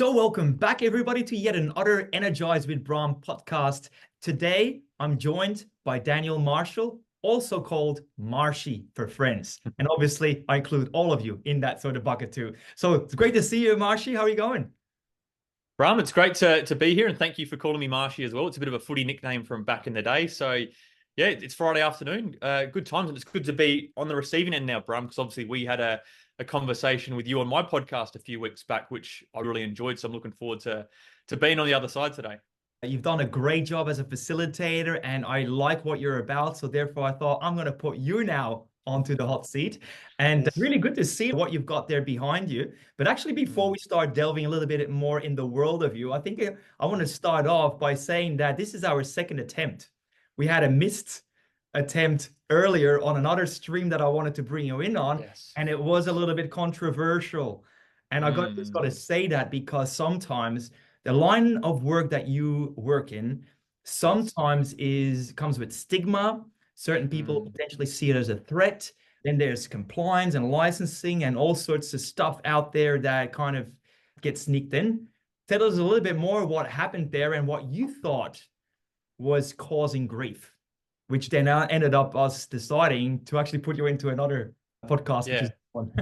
So welcome back, everybody, to yet another Energize with Bram podcast. Today, I'm joined by Daniel Marshall, also called Marshy for friends. And obviously, I include all of you in that sort of bucket too. So it's great to see you, Marshy. How are you going? Bram, it's great to be here, and thank you for calling me Marshy as well. It's a bit of a footy nickname from back in the day. So, yeah, it's Friday afternoon. Good times, and it's good to be on the receiving end now, Bram, because obviously we had a conversation with you on my podcast a few weeks back, which I really enjoyed. So I'm looking forward to being on the other side today. You've done a great job as a facilitator, and I like what you're about. So therefore, I thought I'm going to put you now onto the hot seat. And Yes. really good to see what you've got there behind you. But actually, before we start delving a little bit more in the world of you, I think I want to start off by saying that this is our second attempt. We had a missed attempt earlier on another stream that I wanted to bring you in on, Yes. and it was a little bit controversial. And I just got to Mm. say that because sometimes the line of work that you work in Yes. sometimes is comes with stigma. Certain people Mm. potentially see it as a threat. Then there's compliance and licensing and all sorts of stuff out there that kind of gets sneaked in. Tell us a little bit more what happened there and what you thought was causing grief, which then ended up us deciding to actually put you into another podcast, which is Yeah. one.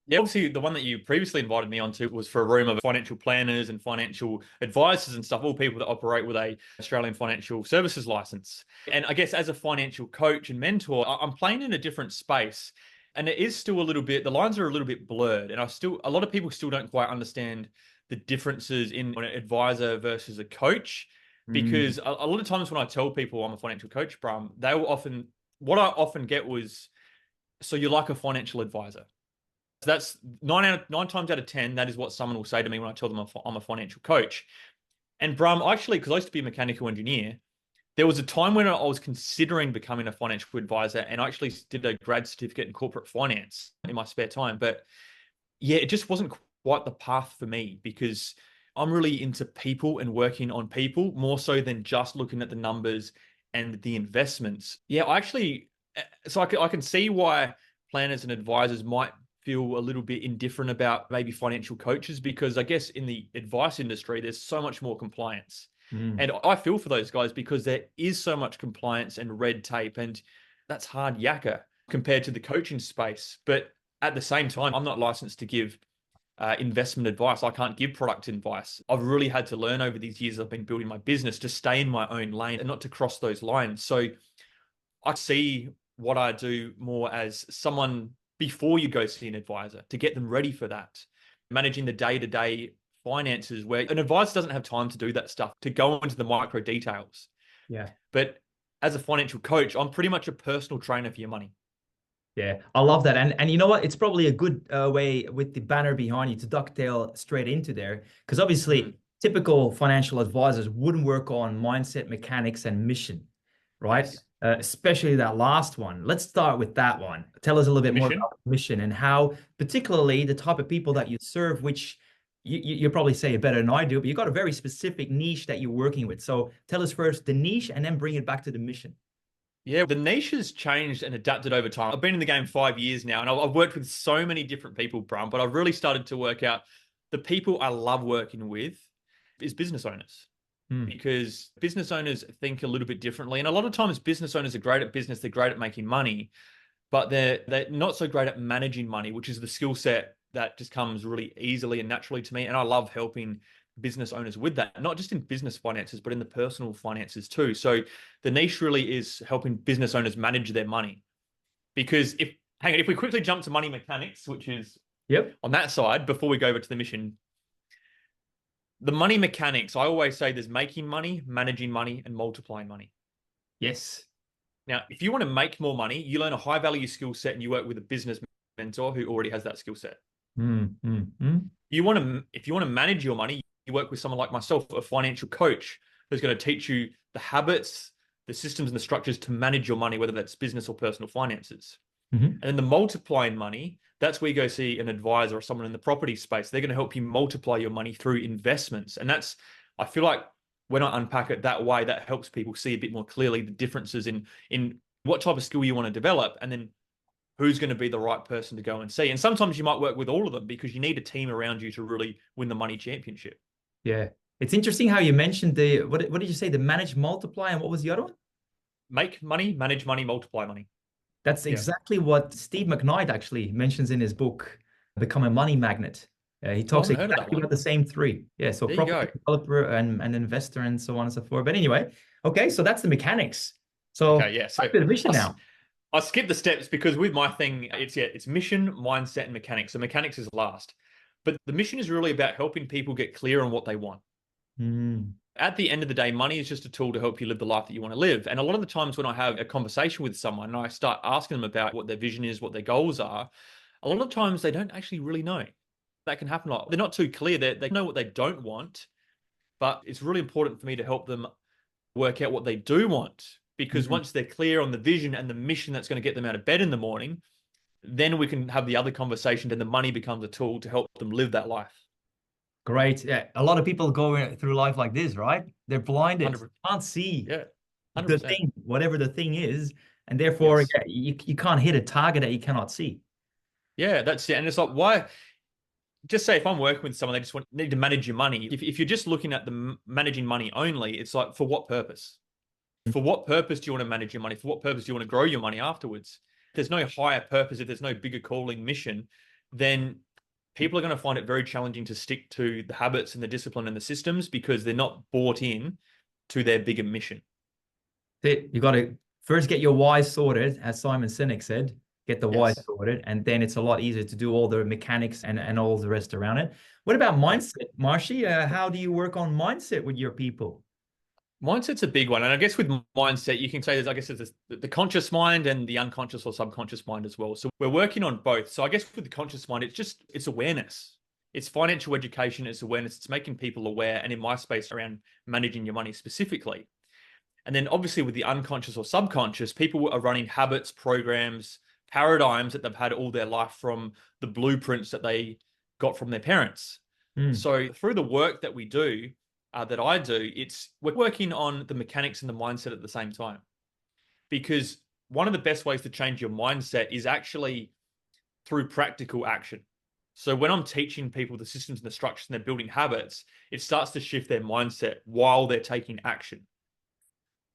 Yeah, obviously the one that you previously invited me onto was for a room of financial planners and financial advisors and stuff, all people that operate with a Australian financial services license. And I guess as a financial coach and mentor, I'm playing in a different space. And it is still a little bit, the lines are a little bit blurred. And a lot of people still don't quite understand the differences in an advisor versus a coach. Mm, Because a lot of times when I tell people I'm a financial coach, Bram, what I often get was, so you're like a financial advisor. So that's nine times out of 10. That is what someone will say to me when I tell them I'm a financial coach. And Bram, actually, because I used to be a mechanical engineer, there was a time when I was considering becoming a financial advisor, and I actually did a grad certificate in corporate finance in my spare time. But yeah, it just wasn't quite the path for me because I'm really into people and working on people more so than just looking at the numbers and the investments. Yeah, so I can see why planners and advisors might feel a little bit indifferent about maybe financial coaches because I guess in the advice industry, there's so much more compliance. mm. And I feel for those guys because there is so much compliance and red tape, and that's hard yakka compared to the coaching space. But at the same time, I'm not licensed to give investment advice. I can't give product advice. I've really had to learn over these years I've been building my business to stay in my own lane and not to cross those lines. So I see what I do more as someone before you go see an advisor to get them ready for that. Managing the day-to-day finances where an advisor doesn't have time to do that stuff, to go into the micro details. Yeah. But as a financial coach, I'm pretty much a personal trainer for your money. Yeah, I love that. And you know what? It's probably a good way with the banner behind you to ducktail straight into there. Because Mm. obviously, typical financial advisors wouldn't work on mindset, mechanics, and mission, right? Yes. Especially that last one. Let's start with that one. Tell us a little bit more Mission. about mission and how, particularly, the type of people that you serve, which you probably say it better than I do, but you've got a very specific niche that you're working with. So tell us first the niche and then bring it back to the mission. Yeah, the niche has changed and adapted over time. I've been in the game 5 years now, and I've worked with so many different people, Bram, but I've really started to work out the people I love working with is business owners Hmm. because business owners think a little bit differently. And a lot of times business owners are great at business, they're great at making money, but they're not so great at managing money, which is the skill set that just comes really easily and naturally to me. And I love helping business owners with that, not just in business finances, but in the personal finances too. So the niche really is helping business owners manage their money. Because if we quickly jump to money mechanics, which is Yep. on that side, before we go over to the mission, the money mechanics, I always say there's making money, managing money, and multiplying money. Yes. Now, if you want to make more money, you learn a high value skill set and you work with a business mentor who already has that skill set. If you want to manage your money, you work with someone like myself, a financial coach who's going to teach you the habits, the systems and the structures to manage your money, whether that's business or personal finances. Mm-hmm. And then the multiplying money, that's where you go see an advisor or someone in the property space. They're going to help you multiply your money through investments. And I feel like when I unpack it that way, that helps people see a bit more clearly the differences in what type of skill you want to develop. And then who's going to be the right person to go and see. And sometimes you might work with all of them because you need a team around you to really win the money championship. Yeah. It's interesting how you mentioned what did you say? The manage, multiply, and what was the other one? Make money, manage money, multiply money. That's Yeah. exactly what Steve McKnight actually mentions in his book, Become a Money Magnet. He Oh, I talks haven't heard of that exactly about one. the same three. Yeah, so There you property go. developer and investor and so on and so forth. But anyway, okay, so that's the mechanics. So Okay, yeah. back So to the vision now. I skipped the steps because with my thing, it's mission, mindset, and mechanics. So mechanics is last. But the mission is really about helping people get clear on what they want. Mm, At the end of the day, money is just a tool to help you live the life that you want to live. And a lot of the times when I have a conversation with someone and I start asking them about what their vision is, what their goals are, a lot of times they don't actually really know. That can happen. Like, they're not too clear. They know what they don't want, but it's really important for me to help them work out what they do want. Because mm. once they're clear on the vision and the mission that's going to get them out of bed in the morning, then we can have the other conversation and the money becomes a tool to help them live that life. Great. Yeah, a lot of people go through life like this, right? They're blinded, 100%. can't see Yeah. the 100%. thing, whatever the thing is, and therefore, Yes. yeah, you can't hit a target that you cannot see. Yeah, that's it. And it's like, why? Just say if I'm working with someone, they just need to manage your money. If you're just looking at the managing money only, it's like, for what purpose? For what purpose do you want to manage your money? For what purpose do you want to grow your money afterwards? If there's no higher purpose, if there's no bigger calling mission, then people are going to find it very challenging to stick to the habits and the discipline and the systems because they're not bought in to their bigger mission. You got to first get your why sorted, as Simon Sinek said, get the why Yes. sorted, and then it's a lot easier to do all the mechanics and all the rest around it. What about Yeah. mindset, Marshy? How do you work on mindset with your people? Mindset's a big one. And I guess with mindset, you can say there's the conscious mind and the unconscious or subconscious mind as well. So we're working on both. So I guess with the conscious mind, it's awareness. It's financial education, it's awareness, it's making people aware. And in my space around managing your money specifically. And then obviously with the unconscious or subconscious, people are running habits, programs, paradigms that they've had all their life from the blueprints that they got from their parents. Hmm. So through the work that we do, that I do, we're working on the mechanics and the mindset at the same time. Because one of the best ways to change your mindset is actually through practical action. So when I'm teaching people the systems and the structures and they're building habits, it starts to shift their mindset while they're taking action.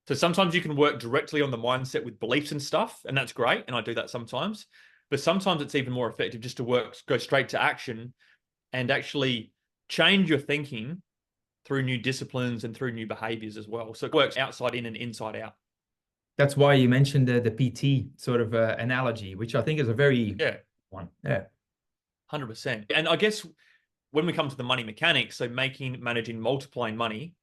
So sometimes you can work directly on the mindset with beliefs and stuff, and that's great. And I do that sometimes. But sometimes it's even more effective just to go straight to action and actually change your thinking through new disciplines and through new behaviors as well. So it works outside in and inside out. That's why you mentioned the PT sort of analogy, which I think is a very Yeah, one. Yeah. 100%. And I guess when we come to the money mechanics, so making, managing, multiplying money,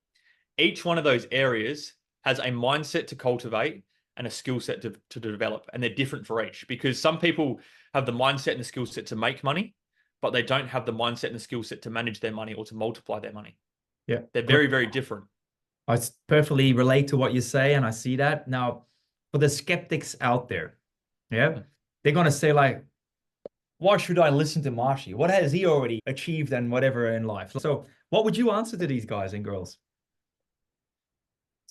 each one of those areas has a mindset to cultivate and a skill set to develop. And they're different for each because some people have the mindset and the skill set to make money, but they don't have the mindset and the skill set to manage their money or to multiply their money. Yeah. They're Great. very, very different. I perfectly relate to what you say, and I see that. Now, for the skeptics out there, yeah, they're gonna say like, why should I listen to Marshy? What has he already achieved and whatever in life? So, what would you answer to these guys and girls?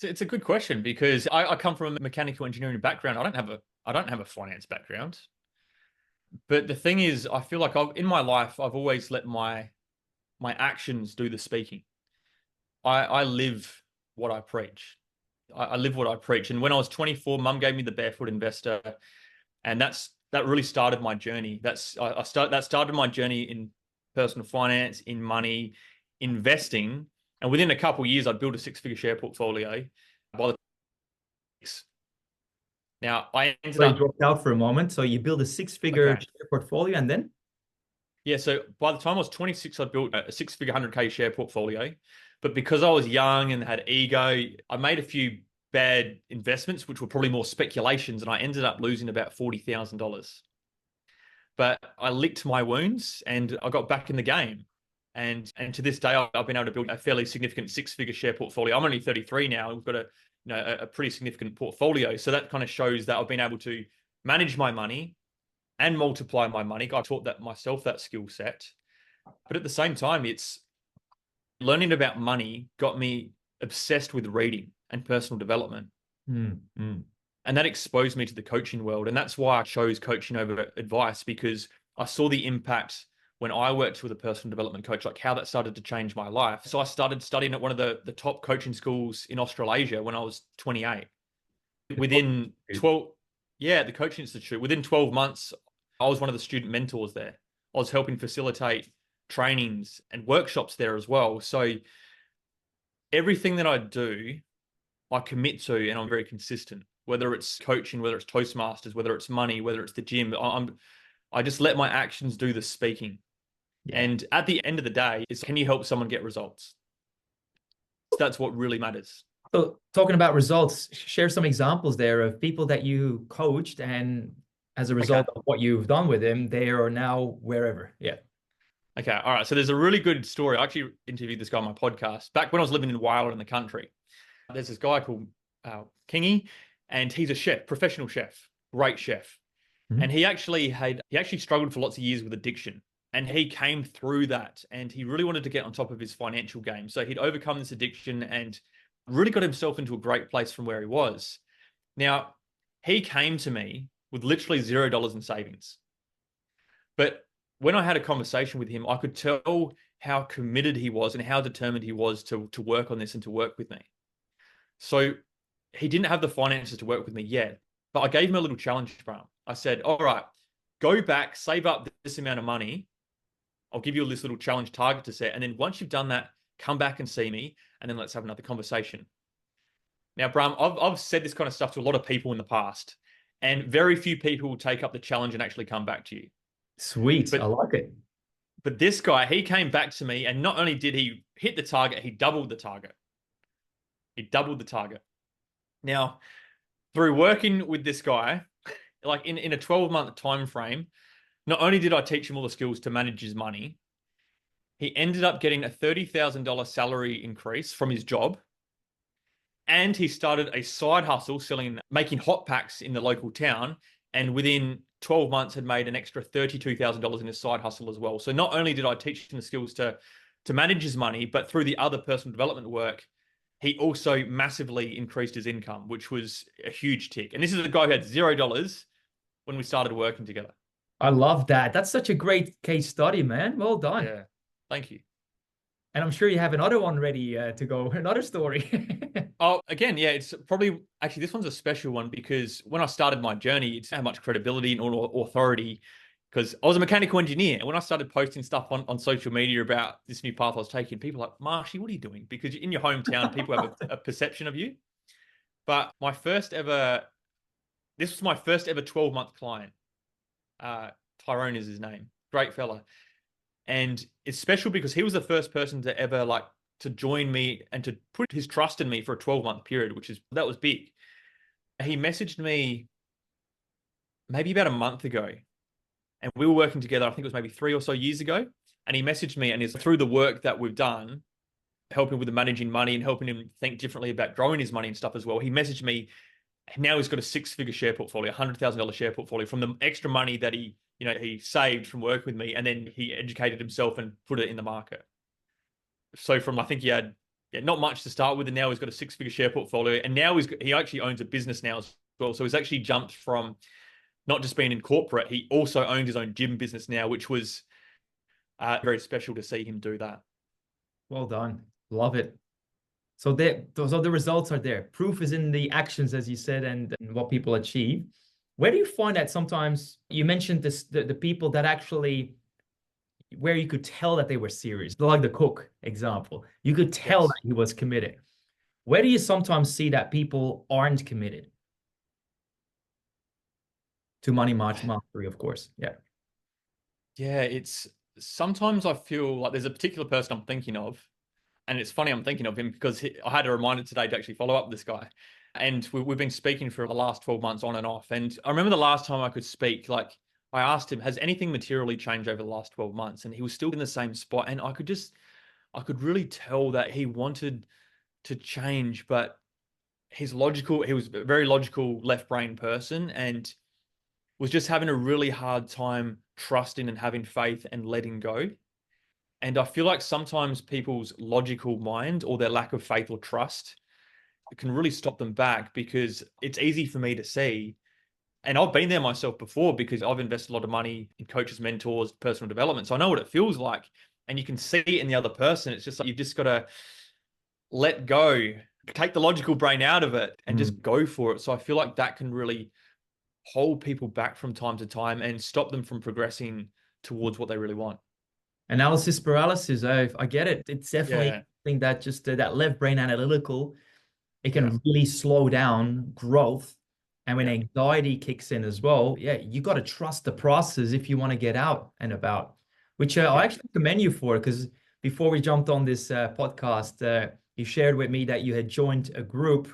It's a good question because I come from a mechanical engineering background. I don't have a finance background. But the thing is, I feel like in my life, I've always let my actions do the speaking. I live what I preach. I live what I preach. And when I was 24, mum gave me the Barefoot Investor, and that really started my journey. That started my journey in personal finance, in money, investing. And within a couple of years, I'd built a six-figure share portfolio. By the now, I ended So you up dropped out for a moment. So you build a six-figure okay. share portfolio, and then Yeah, so by the time I was 26, I built a six-figure 100K share portfolio. But because I was young and had ego, I made a few bad investments, which were probably more speculations, and I ended up losing about $40,000. But I licked my wounds and I got back in the game. And to this day, I've been able to build a fairly significant six-figure share portfolio. I'm only 33 now. We've got a pretty significant portfolio. So that kind of shows that I've been able to manage my money and multiply my money. I taught that myself, that skill set. But at the same time, it's learning about money got me obsessed with reading and personal development. mm, mm. And that exposed me to the coaching world. And that's why I chose coaching over advice, because I saw the impact when I worked with a personal development coach, like how that started to change my life. So I started studying at one of the top coaching schools in Australasia when I was 28. Within 12, yeah, the coaching institute, within 12 months, I was one of the student mentors there. I was helping facilitate trainings and workshops there as well. So everything that I do, I commit to, and I'm very consistent, whether it's coaching, whether it's Toastmasters, whether it's money, whether it's the gym. I just let my actions do the speaking. Yeah. And at the end of the day, is can you help someone get results? That's what really matters. So talking about results, share some examples there of people that you coached, and as a Okay. result of what you've done with them, they are now wherever. Yeah. Okay. All right. So there's a really good story. I actually interviewed this guy on my podcast back when I was living in Wales in the country. There's this guy called Kingy, and he's a chef, professional chef, great chef. Mhm. And he actually struggled for lots of years with addiction. And he came through that, and he really wanted to get on top of his financial game. So he'd overcome this addiction and really got himself into a great place from where he was. Now, he came to me with literally $0 in savings. But when I had a conversation with him, I could tell how committed he was and how determined he was to work on this and to work with me. So he didn't have the finances to work with me yet, but I gave him a little challenge, Bram. I said, all right, go back, save up this amount of money. I'll give you this little challenge target to set. And then once you've done that, come back and see me, and then let's have another conversation. Now, Bram, I've said this kind of stuff to a lot of people in the past, and very few people will take up the challenge and actually come back to you. Sweet. I But like it. this guy, he came back to me, and not only did he hit the target, he doubled the target. He doubled the target. Now, through working with this guy, like in a 12-month time frame, not only did I teach him all the skills to manage his money, he ended up getting a $30,000 salary increase from his job. And he started a side hustle making hot packs in the local town. And within 12 months had made an extra $32,000 in his side hustle as well. So not only did I teach him the skills to manage his money, but through the other personal development work, he also massively increased his income, which was a huge tick. And this is a guy who had $0 when we started working together. I love that. That's such a great case study, man. Well done. Yeah. Thank you. And I'm sure you have another one ready to go, another story. Oh, again, yeah, it's probably actually this one's a special one because when I started my journey, it's how much credibility and authority because I was a mechanical engineer. And when I started posting stuff on social media about this new path I was taking, people were like, Marshy, what are you doing? Because in your hometown, people have a perception of you. But this was my first ever 12-month client. Tyrone is his name. Great fella. And it's special because he was the first person to ever to join me and to put his trust in me for a 12-month period, that was big. He messaged me maybe about a month ago, and we were working together. I think it was maybe 3 or so years ago. And he messaged me, and it's through the work that we've done, helping with the managing money and helping him think differently about growing his money and stuff as well. He messaged me. Now he's got a 6-figure share portfolio, $100,000 share portfolio from the extra money that he saved from working with me, and then he educated himself and put it in the market. So from I think he had not much to start with, and now he's got a 6-figure share portfolio, and now he actually owns a business now as well. So he's actually jumped from not just being in corporate, he also owned his own gym business now, which was very special to see him do that. Well done. Love it. So the results are there. Proof is in the actions, as you said, and what people achieve. Where do you find that sometimes you mentioned the people that actually where you could tell that they were serious, like the cook example, you could tell that he was committed. Where do you sometimes see that people aren't committed to money mastery, of course? Yeah. Yeah, it's sometimes I feel like there's a particular person I'm thinking of, and it's funny I'm thinking of him because I had a reminder today to actually follow up with this guy. And we've been speaking for the last 12 months on and off. And I remember the last time I could speak, I asked him, has anything materially changed over the last 12 months? And he was still in the same spot. And I could really tell that he wanted to change, but he was a very logical left brain person and was just having a really hard time trusting and having faith and letting go. And I feel like sometimes people's logical mind or their lack of faith or trust can really stop them back, because it's easy for me to see. And I've been there myself before, because I've invested a lot of money in coaches, mentors, personal development. So I know what it feels like. And you can see it in the other person. It's just like, you've just got to let go, take the logical brain out of it and Mm. just go for it. So I feel like that can really hold people back from time to time and stop them from progressing towards what they really want. Analysis paralysis. I get it. It's definitely Yeah. something that just that left brain analytical, it Yeah. can really slow down growth. And when Yeah. anxiety kicks in as well, yeah, you got to trust the process if you want to get out and about, which I Yeah. actually commend you for. Because before we jumped on this podcast, you shared with me that you had joined a group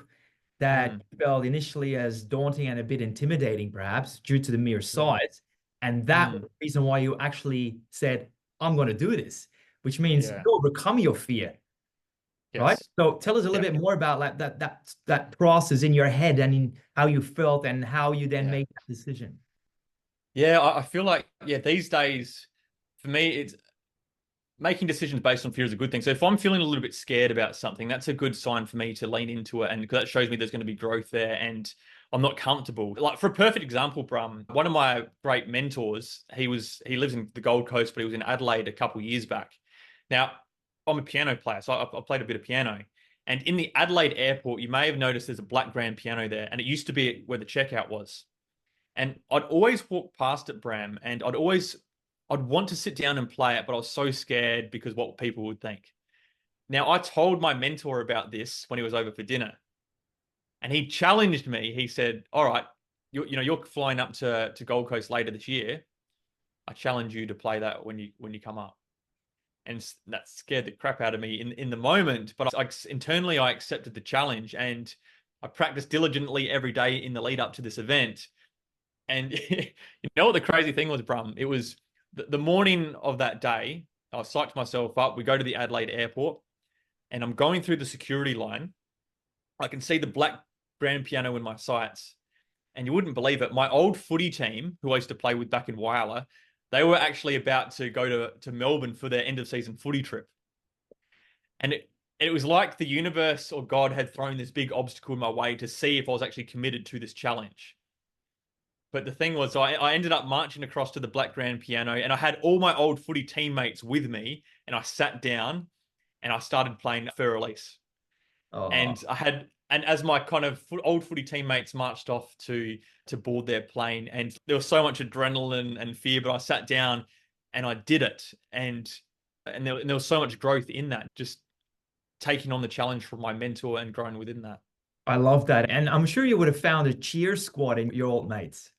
that Mm. felt initially as daunting and a bit intimidating, perhaps due to the mere Yeah. size. And that was Mm. the reason why you actually said, I'm going to do this, which means you Yeah. overcome your fear, right? Yes. So tell us a little Yeah. bit more about that process in your head and in how you felt and how you then Yeah. made that decision. Yeah. I feel like, yeah, these days, for me, it's making decisions based on fear is a good thing. So if I'm feeling a little bit scared about something, that's a good sign for me to lean into it. And because that shows me there's going to be growth there and I'm not comfortable. Like, for a perfect example, Bram, one of my great mentors, he lives in the Gold Coast, but he was in Adelaide a couple of years back. Now, I'm a piano player, so I played a bit of piano. And in the Adelaide airport, you may have noticed there's a black grand piano there, and it used to be where the checkout was. And I'd always walk past it, Bram, and I'd want to sit down and play it, but I was so scared because what people would think. Now, I told my mentor about this when he was over for dinner, and he challenged me. He said, "All right, you're flying up to Gold Coast later this year. I challenge you to play that when you come up." And that scared the crap out of me in the moment. But internally, I accepted the challenge, and I practiced diligently every day in the lead up to this event. And you know what the crazy thing was, Brum? It was the morning of that day. I psyched myself up. We go to the Adelaide airport, and I'm going through the security line. I can see the black grand piano in my sights. And you wouldn't believe it. My old footy team, who I used to play with back in Wyala, they were actually about to go to Melbourne for their end of season footy trip. And it was like the universe or God had thrown this big obstacle in my way to see if I was actually committed to this challenge. But the thing was, I ended up marching across to the black grand piano, and I had all my old footy teammates with me, and I sat down and I started playing Fur Release. Oh, And as my kind of old footy teammates marched off to board their plane, and there was so much adrenaline and fear, but I sat down and I did it, and there was so much growth in that, just taking on the challenge from my mentor and growing within that. I love that. And I'm sure you would have found a cheer squad in your old mates.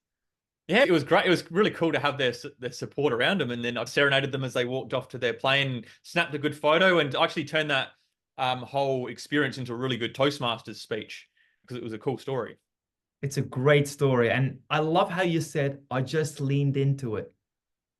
Yeah, it was great. It was really cool to have their support around them, and then I serenaded them as they walked off to their plane, snapped a good photo, and actually turned that whole experience into a really good Toastmasters speech because it was a cool story. It's a great story. And I love how you said, I just leaned into it.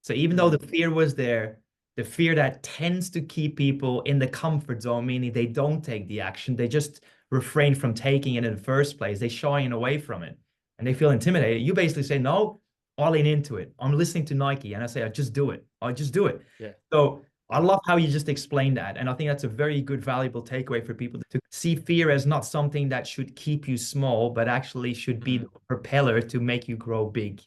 So even though the Mm. fear was there, the fear that tends to keep people in the comfort zone, meaning they don't take the action, they just refrain from taking it in the first place, they shying away from it, and they feel intimidated. You basically say, no, I'll lean into it. I'm listening to Nike, and I say, I just do it. I just do it. Yeah. So I Yeah. love how you just explained that. And I think that's a very good, valuable takeaway for people to see fear as not something that should keep you small, but actually should be the Mm. propeller to make you grow big.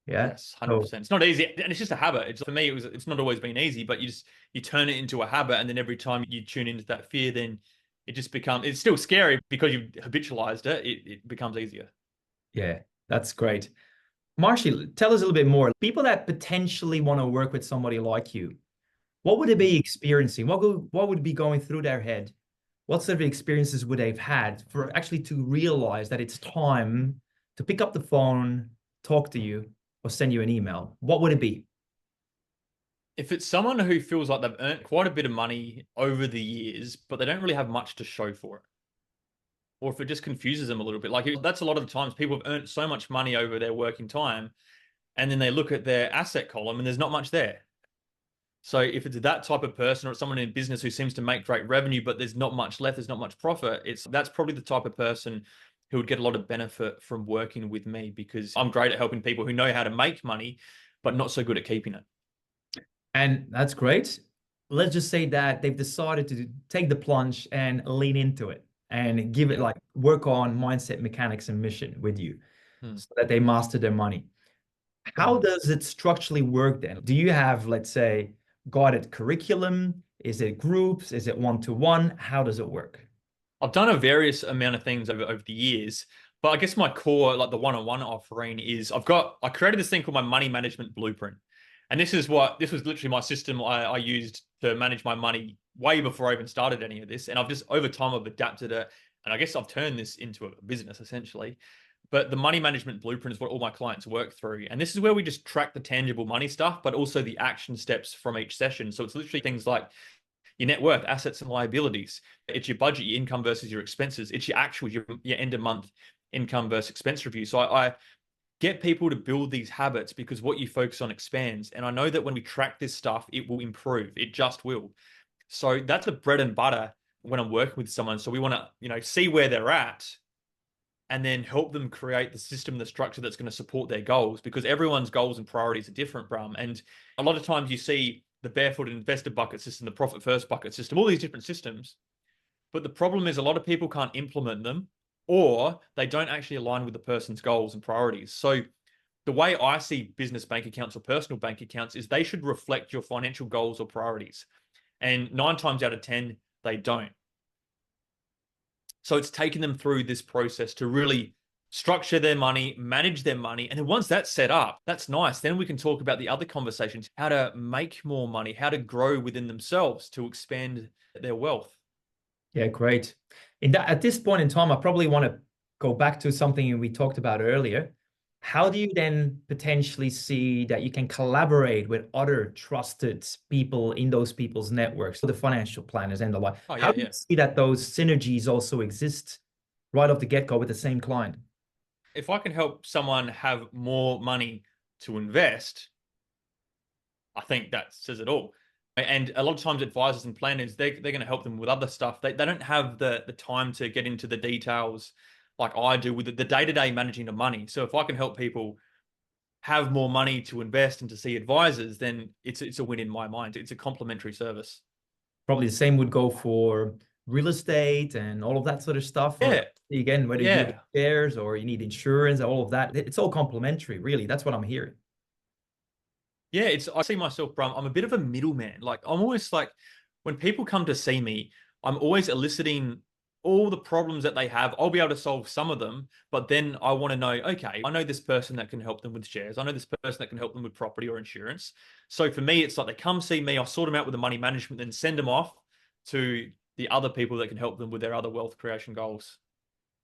Yeah. Yes, So 100%. It's not easy, and it's just a habit. For me, it's not always been easy, but you turn it into a habit, and then every time you tune into that fear, then it just becomes, it's still scary because you've habitualized it. It becomes easier. yeah, that's great. Marshy, tell us a little bit more. People that potentially want to work with somebody like you, what would they be Mm. experiencing? What would be going through their head? What sort of experiences would they've had for actually to realize that it's time to pick up the phone, talk to you, or send you an email? What would it be? If it's someone who feels like they've earned quite a bit of money over the years, but they don't really have much to show for it, or if it just confuses them a little bit, like that's a lot of the times people have earned so much money over their working time, and then they look at their asset column and there's not much there. So if it's that type of person or someone in business who seems to make great revenue, but there's not much left, there's not much profit, that's probably the type of person who would get a lot of benefit from working with me, because I'm great at helping people who know how to make money, but not so good at keeping it. And that's great. Let's just say that they've decided to take the plunge and lean into it. and give it Yeah. like work on mindset, mechanics, and mission with you Hmm. so that they master their money. How Hmm. does it structurally work then? Do you have, let's say, guided curriculum? Is it groups? Is it one-to-one? How does it work? I've done a various amount of things over the years, but I guess my core, like the one-on-one offering, is I created this thing called my money management blueprint. And this was literally my system I used to manage my money way before I even started any of this. And I've just over time I've adapted it. And I guess I've turned this into a business essentially. But the money management blueprint is what all my clients work through. And this is where we just track the tangible money stuff, but also the action steps from each session. So it's literally things like your net worth, assets and liabilities. It's your budget, your income versus your expenses. It's your actual, your end of month income versus expense review. So I get people to build these habits because what you focus on expands. And I know that when we track this stuff, it will improve. It just will. So that's the bread and butter when I'm working with someone. So we want to, see where they're at and then help them create the system, the structure that's going to support their goals because everyone's goals and priorities are different, Bram. And a lot of times you see the barefoot investor bucket system, the profit first bucket system, all these different systems. But the problem is a lot of people can't implement them or they don't actually align with the person's goals and priorities. So the way I see business bank accounts or personal bank accounts is they should reflect your financial goals or priorities. And 9 times out of 10, they don't. So it's taking them through this process to really structure their money, manage their money. And then once that's set up, that's nice. Then we can talk about the other conversations, how to make more money, how to grow within themselves to expand their wealth. Yeah, great. At this point in time, I probably want to go back to something we talked about earlier. How do you then potentially see that you can collaborate with other trusted people in those people's networks, so the financial planners and the like? Oh, How yeah, do you yeah. see that those synergies also exist right off the get-go with the same client? If I can help someone have more money to invest, I think that says it all. And a lot of times advisors and planners, they're going to help them with other stuff. They don't have the time to get into the details like I do with the day-to-day managing of money. So if I can help people have more money to invest and to see advisors, then it's a win in my mind. It's a complementary service. Probably the same would go for real estate and all of that sort of stuff. Yeah, Again, whether you do it with yeah. shares or you need insurance, all of that, it's all complementary, really. That's what I'm hearing. Yeah, I see myself, Brum. I'm a bit of a middleman. Like I'm always like when people come to see me, I'm always eliciting all the problems that they have. I'll be able to solve some of them, but then I want to know, okay, I know this person that can help them with shares. I know this person that can help them with property or insurance. So for me, it's like they come see me, I'll sort them out with the money management, then send them off to the other people that can help them with their other wealth creation goals.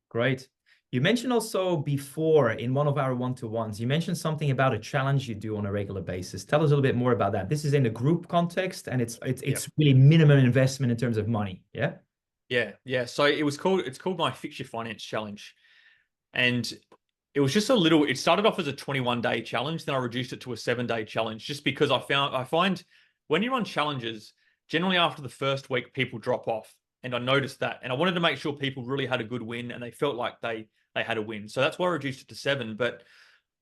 Great. You mentioned also before in one of our one-to-ones, you mentioned something about a challenge you do on a regular basis. Tell us a little bit more about that. This is in a group context and Yep. it's really minimum investment in terms of money. Yeah. Yeah, yeah. So it's called my Fix Your Finance Challenge. And it was just it started off as a 21-day challenge, then I reduced it to a 7-day challenge just because I find when you run challenges, generally after the first week, people drop off. And I noticed that. And I wanted to make sure people really had a good win and they felt like they had a win. So that's why I reduced it to 7. But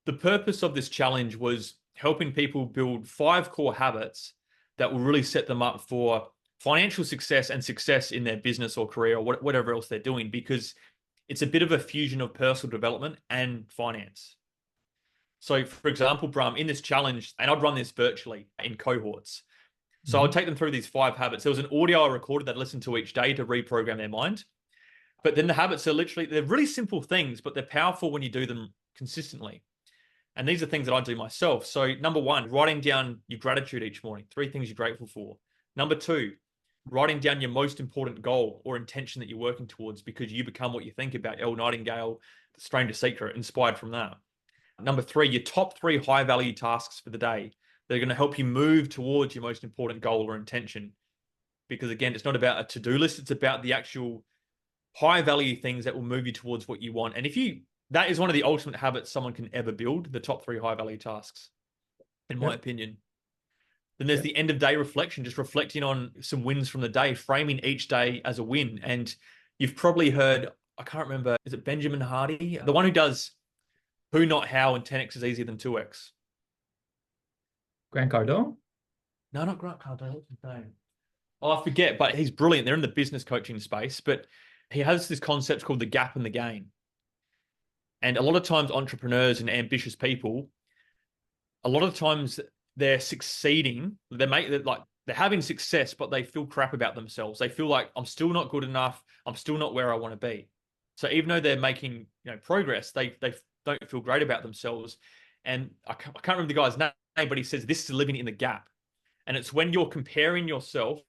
the purpose of this challenge was helping people build 5 core habits that will really set them up for financial success and success in their business or career or whatever else they're doing because it's a bit of a fusion of personal development and finance. So, for example, Bram, in this challenge, and I'd run this virtually in cohorts. So I'd Mhm. take them through these 5 habits. There was an audio I recorded that I listened to each day to reprogram their mind. But then the habits they're really simple things, but they're powerful when you do them consistently. And these are things that I do myself. So, number 1, writing down your gratitude each morning, 3 things you're grateful for. Number 2, writing down your most important goal or intention that you're working towards because you become what you think about. Elle Nightingale, The Stranger Secret, inspired from that. Number 3, your top 3 high value tasks for the day. They're going to help you move towards your most important goal or intention. Because again, it's not about a to-do list, it's about the actual high value things that will move you towards what you want. And that is one of the ultimate habits someone can ever build, the top 3 high value tasks, in my Yep. opinion. Then there's Yep. the end of day reflection, just reflecting on some wins from the day, framing each day as a win. And you've probably heard, I can't remember, is it Benjamin Hardy? The one who does who, not how, and 10x is easier than 2x. Grant Cardone? No, not Grant Cardone. What's his name? Oh, I forget, but he's brilliant. They're in the business coaching space. But he has this concept called the gap and the gain. And a lot of times entrepreneurs and ambitious people, a lot of times they're succeeding, they're having success, but they feel crap about themselves. They feel like I'm still not good enough. I'm still not where I want to be. So even though they're making progress, they don't feel great about themselves. And I can't remember the guy's name, but he says this is living in the gap. And it's when you're comparing yourself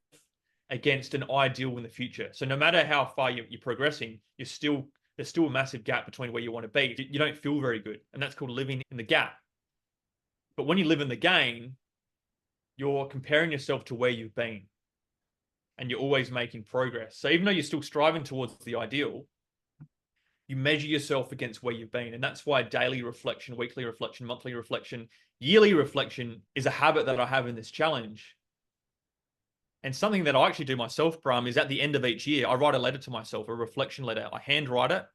against an ideal in the future. So no matter how far you're progressing, there's still a massive gap between where you want to be. You don't feel very good. And that's called living in the gap. But when you live in the gain, you're comparing yourself to where you've been and you're always making progress. So even though you're still striving towards the ideal, you measure yourself against where you've been. And that's why daily reflection, weekly reflection, monthly reflection, yearly reflection is a habit that I have in this challenge. And something that I actually do myself, Bram, is at the end of each year, I write a letter to myself, a reflection letter. I handwrite it.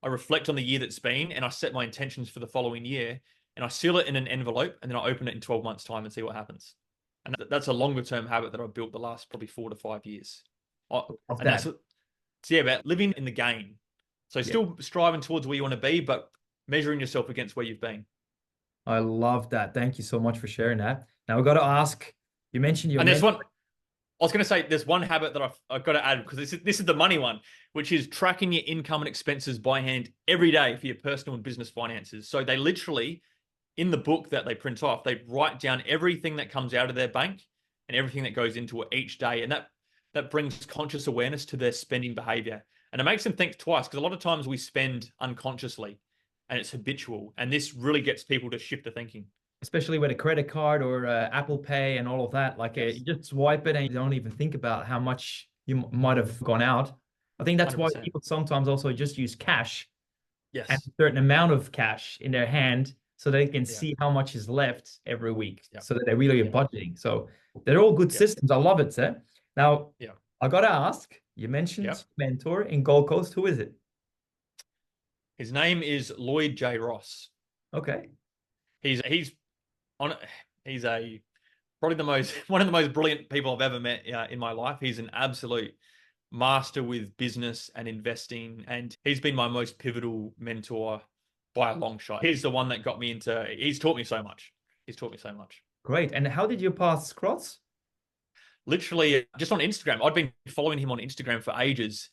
I reflect on the year that's been, and I set my intentions for the following year, and I seal it in an envelope, and then I open it in 12 months' time and see what happens. And that's a longer term habit that I've built the last probably 4 to 5 years. Of And that. it's about living in the gain. So still striving towards where you want to be, but measuring yourself against where you've been. I love that. Thank you so much for sharing that. Now, we've got to ask, you mentioned your And there's mentor. one, I was going to say, there's one habit that I've got to add, because this is the money one, which is tracking your income and expenses by hand every day for your personal and business finances. So they literally, in the book that they print off, they write down everything that comes out of their bank and everything that goes into it each day. And that brings conscious awareness to their spending behavior. And it makes them think twice, because a lot of times we spend unconsciously and it's habitual. And this really gets people to shift the thinking. Especially with a credit card or Apple Pay and all of that. Like Yes. you just swipe it and you don't even think about how much you might have gone out. I think that's why 100%. people sometimes also just use cash and Yes. a certain amount of cash in their hand so they can Yeah. see how much is left every week, Yeah. so that they really are Yeah. budgeting. So they're all good Yeah. systems. I love it, sir. Now, Yeah. I got to ask, you Yeah. mentioned mentor in Gold Coast. Who is it? His name is Lloyd J. Ross. Okay. He's on. He's probably one of the most brilliant people I've ever met in my life. He's an absolute master with business and investing, and he's been my most pivotal mentor by a long shot. He's the one that got me into. He's taught me so much. He's taught me so much. Great. And how did your paths cross? Literally, just on Instagram. I'd been following him on Instagram for ages,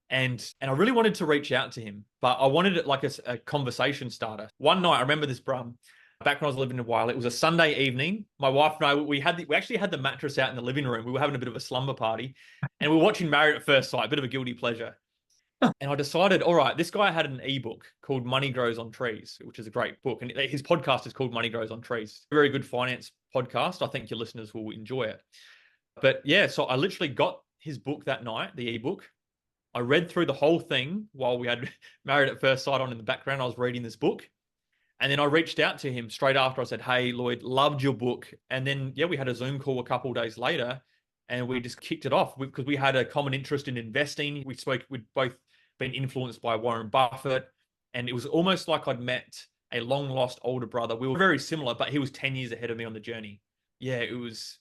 and I really wanted to reach out to him, but I wanted it like a conversation starter. One night, I remember this, Brum, back when I was living in a while. It was a Sunday evening. My wife and I, we actually had the mattress out in the living room. We were having a bit of a slumber party, and we were watching Married at First Sight, a bit of a guilty pleasure. And I decided, all right, this guy had an ebook called Money Grows on Trees, which is a great book. And his podcast is called Money Grows on Trees. Very good finance podcast. I think your listeners will enjoy it. But yeah, so I literally got his book that night, the ebook. I read through the whole thing while we had Married at First Sight on in the background. I was reading this book. And then I reached out to him straight after. I said, hey, Lloyd, loved your book. And then, yeah, we had a Zoom call a couple of days later and we just kicked it off because we had a common interest in investing. We'd both been influenced by Warren Buffett. And it was almost like I'd met a long lost older brother. We were very similar, but he was 10 years ahead of me on the journey. Yeah, it was.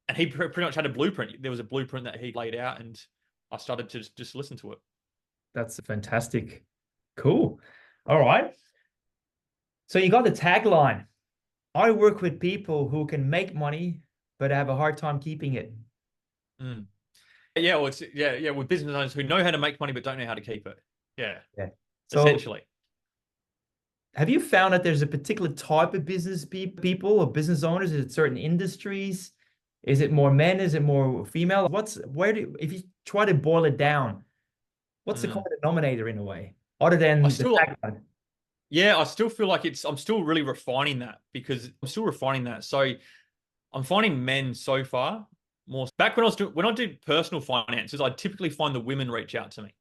And he pretty much had a blueprint. There was a blueprint that he laid out, and I started to just listen to it. That's fantastic. Cool. All right. So you got the tagline. I work with people who can make money, but have a hard time keeping it. Mm. Yeah, well, with business owners who know how to make money but don't know how to keep it. Yeah. Yeah. So Essentially. have you found that there's a particular type of business people or business owners? Is it certain industries? Is it more men? Is it more female? If you try to boil it down, what's the common denominator in a way, other than the tagline? Yeah, I still feel like I'm still really refining that So I'm finding men so far more. Back when I did personal finances, I typically find the women reach out to me.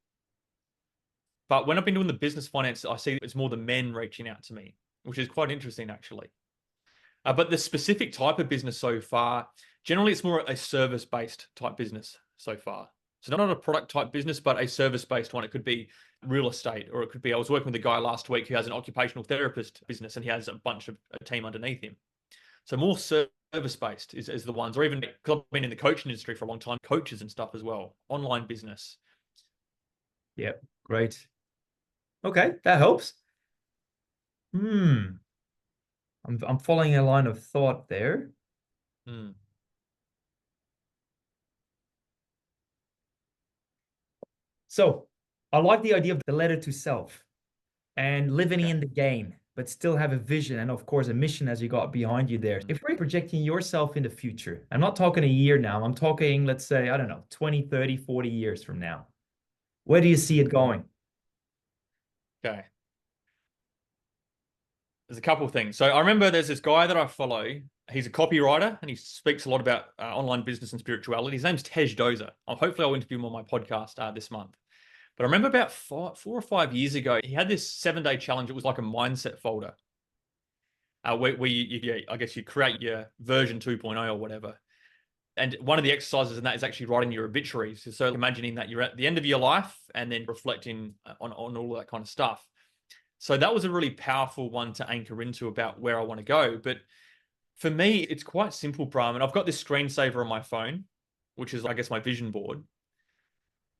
But when I've been doing the business finance, I see it's more the men reaching out to me, which is quite interesting actually. But the specific type of business so far, generally it's more a service-based type business so far. So not a product type business, but a service-based one. It could be real estate, or it could be, I was working with a guy last week who has an occupational therapist business and he has a team underneath him. So more service-based is the ones, or even because I've been in the coaching industry for a long time, coaches and stuff as well, online business. Yep. Great. Okay, that helps. Hmm. I'm following a line of thought there. Mm. So I like the idea of the letter to self and living Okay. in the game, but still have a vision and, of course, a mission as you got behind you there. Mm. If we're projecting yourself in the future, I'm not talking a year now, I'm talking, let's say, I don't know, 20, 30, 40 years from now. Where do you see it going? Okay. There's a couple of things. So I remember there's this guy that I follow. He's a copywriter and he speaks a lot about online business and spirituality. His name's Tej Dozer. Hopefully I'll interview him on my podcast this month. But I remember about 4 or 5 years ago, he had this 7-day challenge. It was like a mindset folder where I guess you create your version 2.0 or whatever. And one of the exercises in that is actually writing your obituaries. So imagining that you're at the end of your life and then reflecting on all that kind of stuff. So that was a really powerful one to anchor into about where I want to go. But for me, it's quite simple, Bram. And I've got this screensaver on my phone, which is, I guess, my vision board.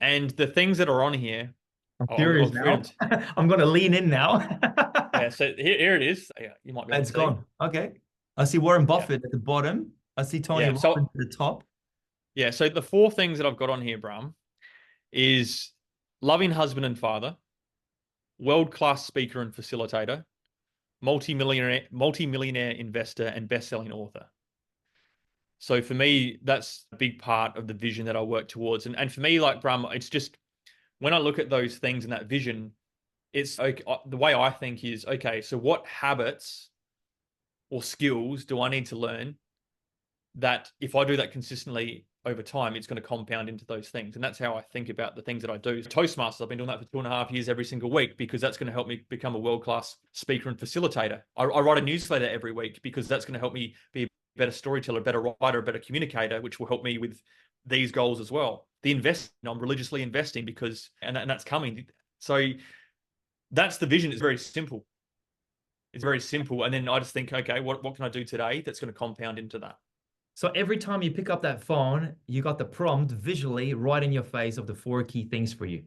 And the things that are on here, I'm I'll curious read now. them. I'm going to lean in now. Yeah, so here it is. Yeah, you might be able to It's see. gone. Okay. I see Warren Yeah. Buffett at the bottom. I see Tony Yeah. Robbins So, at the top. yeah. So the 4 things that I've got on here, Bram, is loving husband and father, world-class speaker and facilitator, multi-millionaire investor, and best-selling author. So for me, that's a big part of the vision that I work towards. And for me, like Bram, it's just when I look at those things and that vision, it's okay, the way I think is, okay, so what habits or skills do I need to learn that if I do that consistently over time, it's going to compound into those things. And that's how I think about the things that I do. Toastmasters, I've been doing that for 2.5 years every single week because that's going to help me become a world-class speaker and facilitator. I write a newsletter every week because that's going to help me be a better storyteller, a better writer, a better communicator, which will help me with these goals as well. The investing, I'm religiously investing because, and that's coming. So that's the vision. It's very simple. It's very simple. And then I just think, okay, what can I do today that's going to compound into that? So every time you pick up that phone, you got the prompt visually right in your face of the 4 key things for you.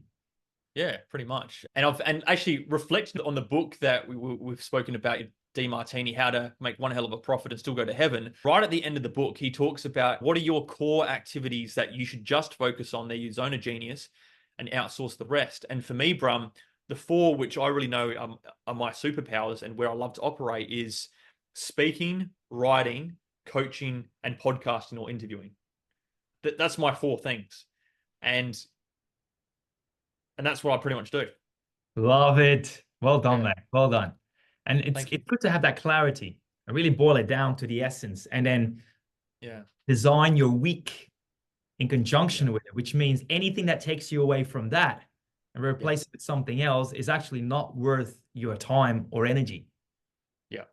Yeah, pretty much. And I've actually reflected on the book that we've spoken about, DeMartini, How to Make One Hell of a Profit and Still Go to Heaven. Right at the end of the book, he talks about what are your core activities that you should just focus on. They're your zone of genius and outsource the rest. And for me, Brum, the 4, which I really know are my superpowers and where I love to operate is speaking, writing, coaching, and podcasting or interviewing. That's my 4 things. And that's what I pretty much do. Love it. Well done, Yeah. man. Well done. And Thank you. it's good to have that clarity and really boil it down to the essence and then Yeah. design your week in Yeah. conjunction with it, which means anything that takes you away from that and Yeah. replace it with something else is actually not worth your time or energy. Yeah.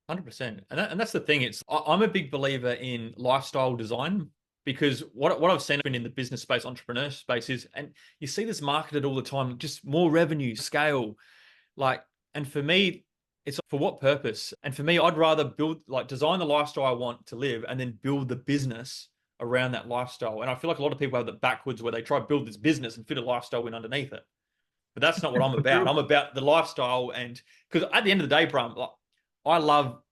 100%. And that's the thing. I'm a big believer in lifestyle design because what I've seen in the business space, entrepreneur space is, and you see this marketed all the time, just more revenue, scale, like, and for me, it's for what purpose? And for me, I'd rather design the lifestyle I want to live and then build the business around that lifestyle. And I feel like a lot of people have it backwards where they try to build this business and fit a lifestyle in underneath it. But that's not what I'm about. True. I'm about the lifestyle. And because at the end of the day, Bram, like, I love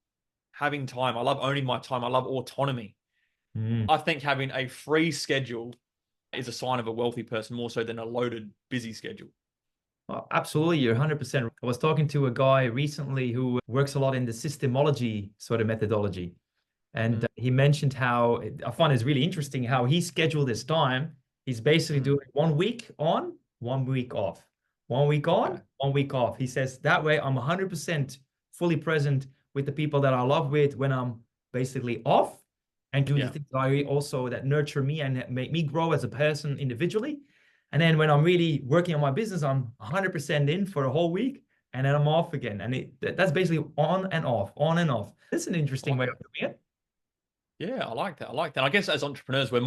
having time. I love owning my time. I love autonomy. Mm. I think having a free schedule is a sign of a wealthy person more so than a loaded, busy schedule. Well, absolutely, you're 100%. I was talking to a guy recently who works a lot in the systemology sort of methodology. And Mm, he mentioned how I find it's really interesting how he scheduled his time. He's basically mm. doing 1 week on, 1 week off, 1 week on, Okay. 1 week off. He says that way I'm 100% fully present with the people that I love with when I'm basically off and do the Yeah. things I also that nurture me and make me grow as a person individually. And then when I'm really working on my business, I'm 100% in for a whole week and then I'm off again. And that's basically on and off, on and off. That's an I interesting like way that. of doing it. Yeah, I like that. I like that. I guess as entrepreneurs, we're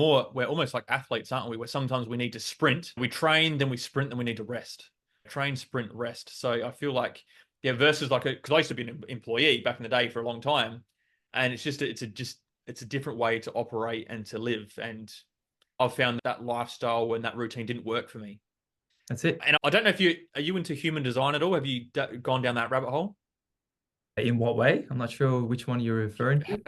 almost like athletes, aren't we? Where sometimes we need to sprint. We train, then we sprint, then we need to rest. Train, sprint, rest. So I feel like, yeah, versus like because I used to be an employee back in the day for a long time, and it's a different way to operate and to live. And I've found that lifestyle and that routine didn't work for me. That's it. And I don't know if are you into human design at all? Have you gone down that rabbit hole? In what way? I'm not sure which one you're referring to.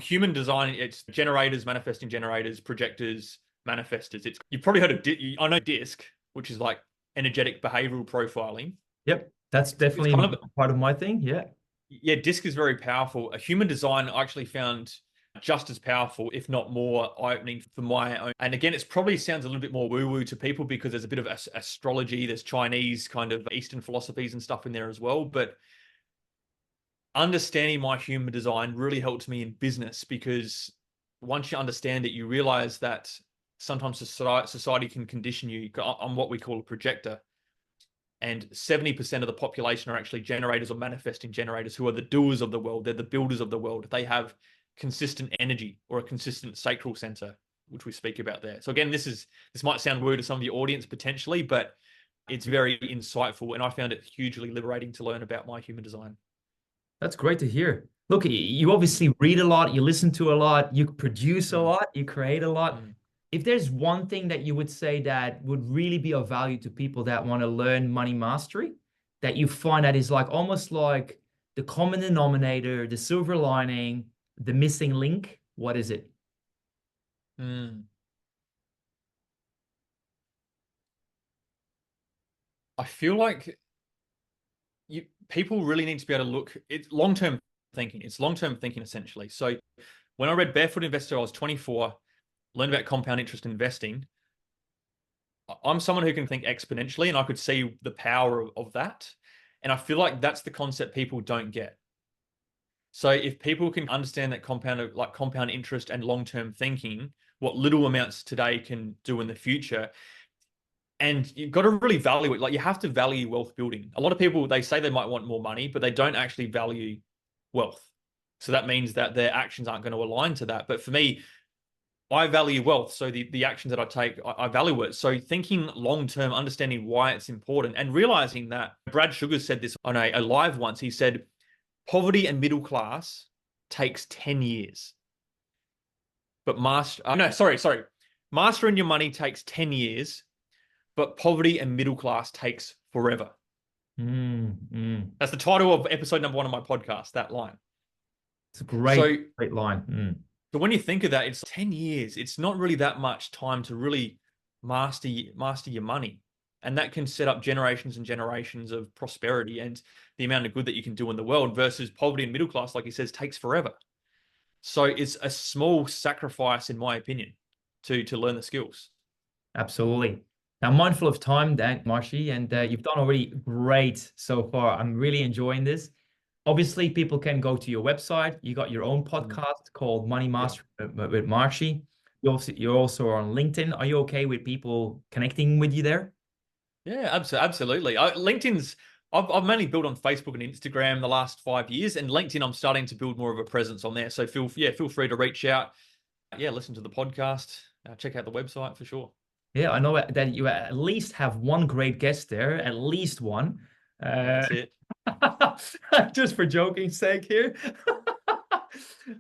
Human design, it's generators, manifesting generators, projectors, manifestors. It's you've probably heard of I know DISC, which is like energetic behavioral profiling. Yep, that's It's definitely kind of part of my thing. Yeah. yeah, DISC is very powerful. A human design I actually found just as powerful, if not more eye-opening for my own. And again, it probably sounds a little bit more woo-woo to people because there's a bit of astrology, there's Chinese kind of Eastern philosophies and stuff in there as well. But understanding my human design really helped me in business because once you understand it, you realize that sometimes society can condition you on what we call a projector. And 70% of the population are actually generators or manifesting generators who are the doers of the world. They're the builders of the world. They have consistent energy or a consistent sacral center, which we speak about there. So again, this might sound weird to some of the audience potentially, but it's very insightful. And I found it hugely liberating to learn about my human design. That's great to hear. Look, you obviously read a lot, you listen to a lot, you produce a lot, you create a lot. If there's one thing that you would say that would really be of value to people that want to learn money mastery, that you find that is like almost like the common denominator, the silver lining, the missing link, what is it? I feel like people really need to be able to look. It's long-term thinking. It's long-term thinking essentially. So when I read Barefoot Investor, I was 24, learned about compound interest investing. I'm someone who can think exponentially, and I could see the power of that. And I feel like that's the concept people don't get. So if people can understand that compound interest and long-term thinking, what little amounts today can do in the future, and you've got to really value it. Like you have to value wealth building. A lot of people, they say they might want more money, but they don't actually value wealth. So that means that their actions aren't going to align to that. But for me, I value wealth. So the actions that I take, I value it. So thinking long-term, understanding why it's important and realizing that Brad Sugar said this on a live once. He said, poverty and middle class takes 10 years. But mastering your money takes 10 years. But poverty and middle class takes forever. That's the title of episode number 1 of my podcast, that line. It's a great line. So when you think of that, it's 10 years. It's not really that much time to really master your money. And that can set up generations and generations of prosperity and the amount of good that you can do in the world versus poverty and middle class, like he says, takes forever. So it's a small sacrifice, in my opinion, to learn the skills. Absolutely. Now, mindful of time, Dan, Marshy, and you've done already great so far. I'm really enjoying this. Obviously, people can go to your website. You got your own podcast called Money Mastery with Marshy. You're also on LinkedIn. Are you okay with people connecting with you there? Yeah, absolutely. I've mainly built on Facebook and Instagram the last 5 years, and LinkedIn I'm starting to build more of a presence on there. So feel free to reach out. Yeah, listen to the podcast. Check out the website for sure. Yeah, I know that you at least have one great guest there, at least one. That's it. Just for joking sake here.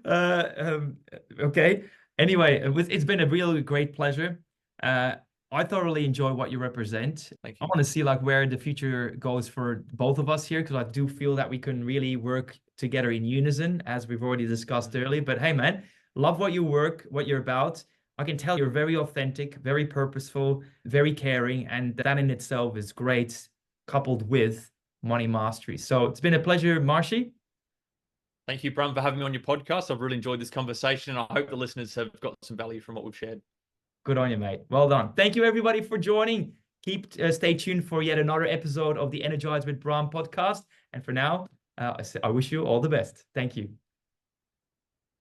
Okay. Anyway, it's been a really great pleasure. I thoroughly enjoy what you represent. Thank you. I want to see like where the future goes for both of us here, because I do feel that we can really work together in unison, as we've already discussed earlier. But hey, man, love what you're about. I can tell you're very authentic, very purposeful, very caring, and that in itself is great, coupled with money mastery. So it's been a pleasure, Marshy. Thank you, Bram, for having me on your podcast. I've really enjoyed this conversation, and I hope the listeners have got some value from what we've shared. Good on you, mate. Well done. Thank you, everybody, for joining. Stay tuned for yet another episode of the Energize with Bram podcast. And for now, I wish you all the best. Thank you.